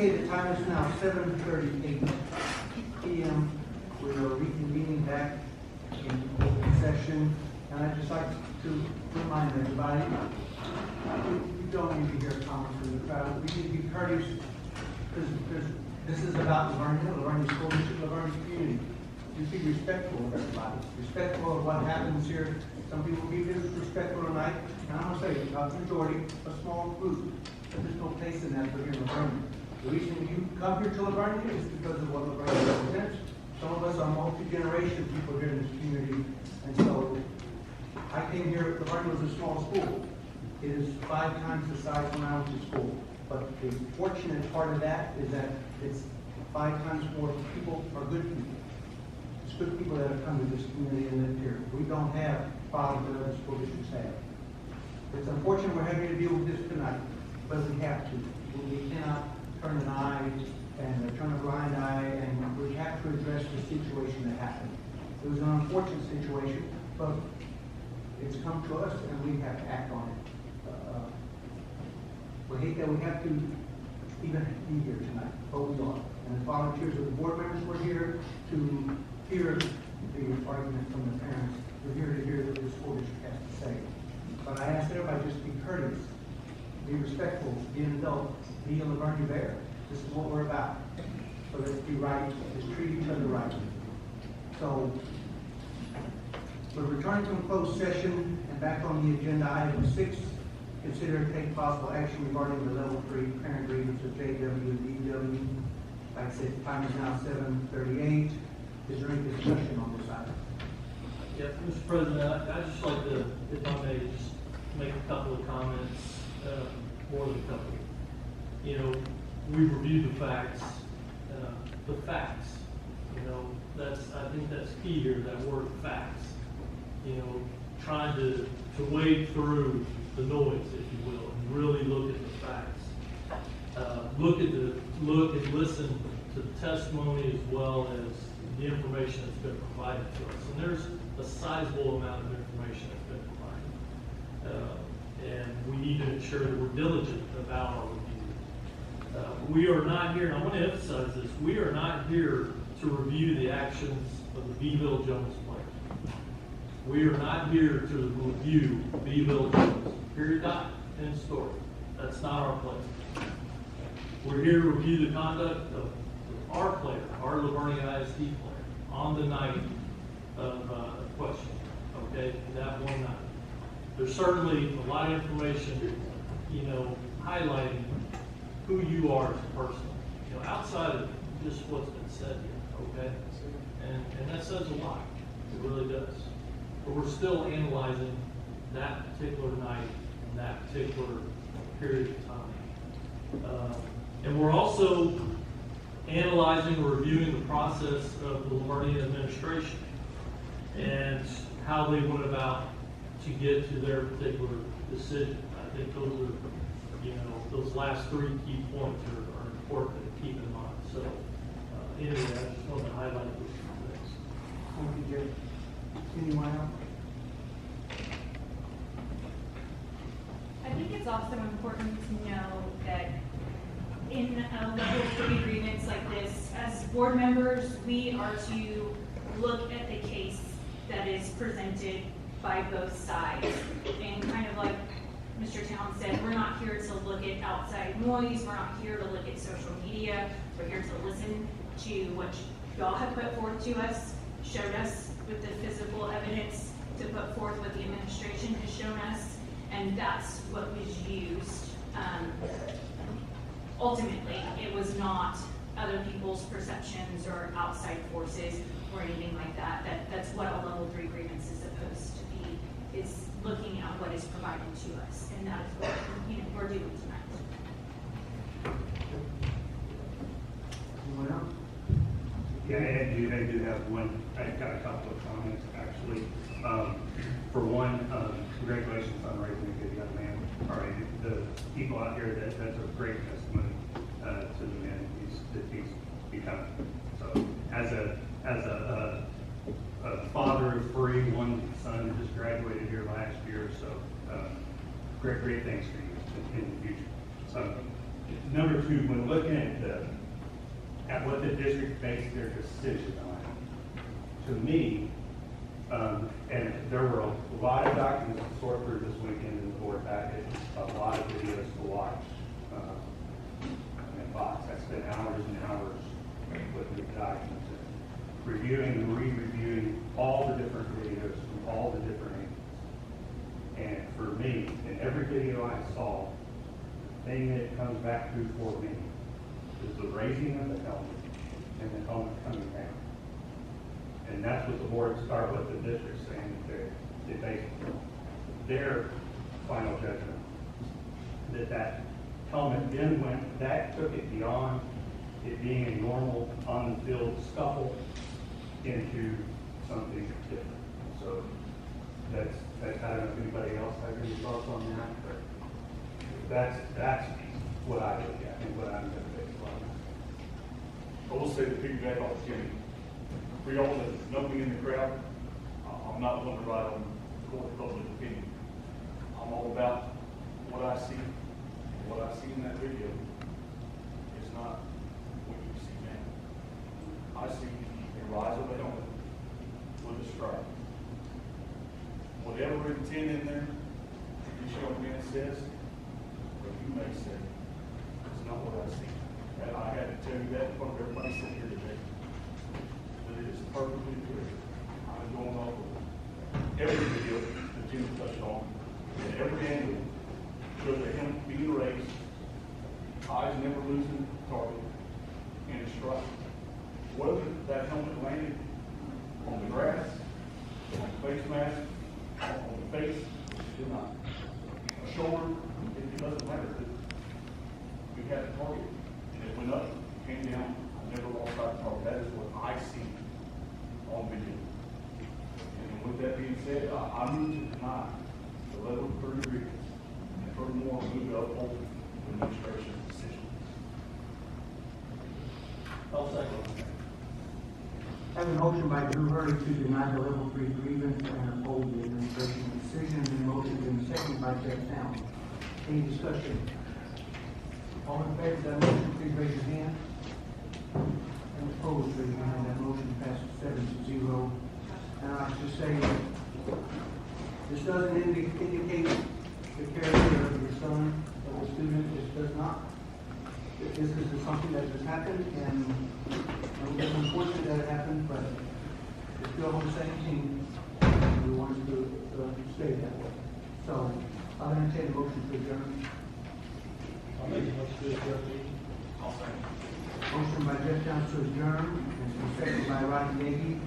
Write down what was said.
Okay, the time is now 7:38 p.m. We are reconvening back in open session, and I'd just like to remind everybody, you don't need to hear comments from the crowd. We need to be courteous, because this is about Vernia School District, Vernia community. Just be respectful of everybody, respectful of what happens here. Some people be disrespectful tonight, and I'm gonna say, a majority, a small group, but there's no place in that for here in Vernia. The reason you come here to Vernia is because of what Vernia represents. Some of us are multi-generation people here in this community, and so I came here, Vernia was a small school. It is 5 times the size when I was in school. But the fortunate part of that is that it's 5 times more people are good people. It's good people that have come to this community and live here. We don't have problems that other school districts have. It's unfortunate we're having to deal with this tonight, but we have to. We cannot turn an eye and turn a blind eye, and we have to address the situation that happened. It was an unfortunate situation, but it's come to us and we have to act on it. We hate that we have to even be here tonight, but we are. And the volunteers of the board members were here to hear the argument from the parents. We're here to hear what the school district has to say. But I ask everybody just to be courteous, be respectful, be an adult, be a Vernia Bear. This is what we're about. So let's be right, let's treat each other right. So we're returning to a closed session and back on the agenda, item 6. Consider and take possible action regarding the level 3 parent grievance of JW and DW. Like I said, time is now 7:38. Is there any discussion on this item? Yeah, Mr. President, I'd just like to, if I may, just make a couple of comments, more than a couple. You know, we've reviewed the facts. You know, I think that's key here, that word facts. You know, trying to wade through the noise, if you will, and really look at the facts. Look and listen to the testimony as well as the information that's been provided to us. And there's a sizable amount of information that's been provided. And we need to ensure that we're diligent about our review. We are not here, and I want to emphasize this, we are not here to review the actions of the Beeville Jones plan. We are not here to review Beeville Jones. Period. End story. That's not our place. We're here to review the conduct of our player, our Vernia ISD player, on the night of question. Okay, that one night. There's certainly a lot of information, you know, highlighting who you are as a person. You know, outside of just what's been said here. Okay, and that says a lot. It really does. But we're still analyzing that particular night and that particular period of time. And we're also analyzing or reviewing the process of the Vernia administration and how they went about to get to their particular decision. I think those are, you know, those last 3 key points are important to keep in mind. So anyway, I just wanted to highlight those things. Thank you, Jay. Anyone else? I think it's also important to know that in a level 3 agreements like this, as board members, we are to look at the case that is presented by both sides. And kind of like Mr. Town said, we're not here to look at outside noise, we're not here to look at social media, we're here to listen to what y'all have put forth to us, showed us with the physical evidence, to put forth what the administration has shown us, and that's what was used. Ultimately, it was not other people's perceptions or outside forces or anything like that. That's what a level 3 grievance is supposed to be, is looking at what is provided to us, and that is what we're doing tonight. Anyone else? Yeah, I do have one. I've got a couple of comments actually. For one, congratulations on raising a good young man. All right, the people out here, that's a great testimony to the man that he's become. So, as a father of 3, one son who just graduated here last year, so great things for you in the future. So, Number two, when looking at what the district based their decision on, to me, and there were a lot of documents to sort through this weekend in the board packet, a lot of videos to watch. And Fox, I spent hours and hours with the documents, reviewing and re-reviewing all the different videos from all the different angles. And for me, in every video I saw, the thing that comes back through for me is the raising of the helmet and the helmet coming down. And that's what the board started with the district saying that they their final judgment, that helmet then went, that took it beyond it being a normal on-the-field scuffle into something different. So that's, I don't know if anybody else has any thoughts on that, but that's what I look at and what I'm going to base on. I will say to piggyback off Jimmy, for y'all that know me in the crowd, I'm not one to write on court public opinion. I'm all about what I see. And what I see in that video is not what you see now. I see a rise of a helmet with a stripe. Whatever intent in there, this young man says, or you may say, is not what I see. And I had to tell you that in front of everybody sitting here today. But it is perfectly clear. I'm going off of every video that Jim touched on, and every angle shows him being raised, eyes never losing target, and a strike. Whether that helmet landed on the grass, on the face mask, on the face, it did not. A shoulder, it doesn't matter. We had a target, and it went up, came down. I never lost sight of target. That is what I see on video. And with that being said, I move to deny the level of further grievance, and furthermore, move to uphold the administration's decision. I'll second. I have a motion by Drew Hurley to deny the level 3 grievance and uphold the administration's decision, and a motion been seconded by Jeff Town. Any discussion? All in favor of that motion, please raise your hand. And opposed, raise your hand. That motion passes 7-0. And I should say, this doesn't indicate the character of your son or the student. This does not. This is something that just happened, and it's unfortunate that it happened, but it's still on the same team. And we want it to stay that way. So I'll entertain a motion to adjourn. I'll make a motion to adjourn. I'll second. Motion by Jeff Johnson to adjourn, and second by Rodney Nagy.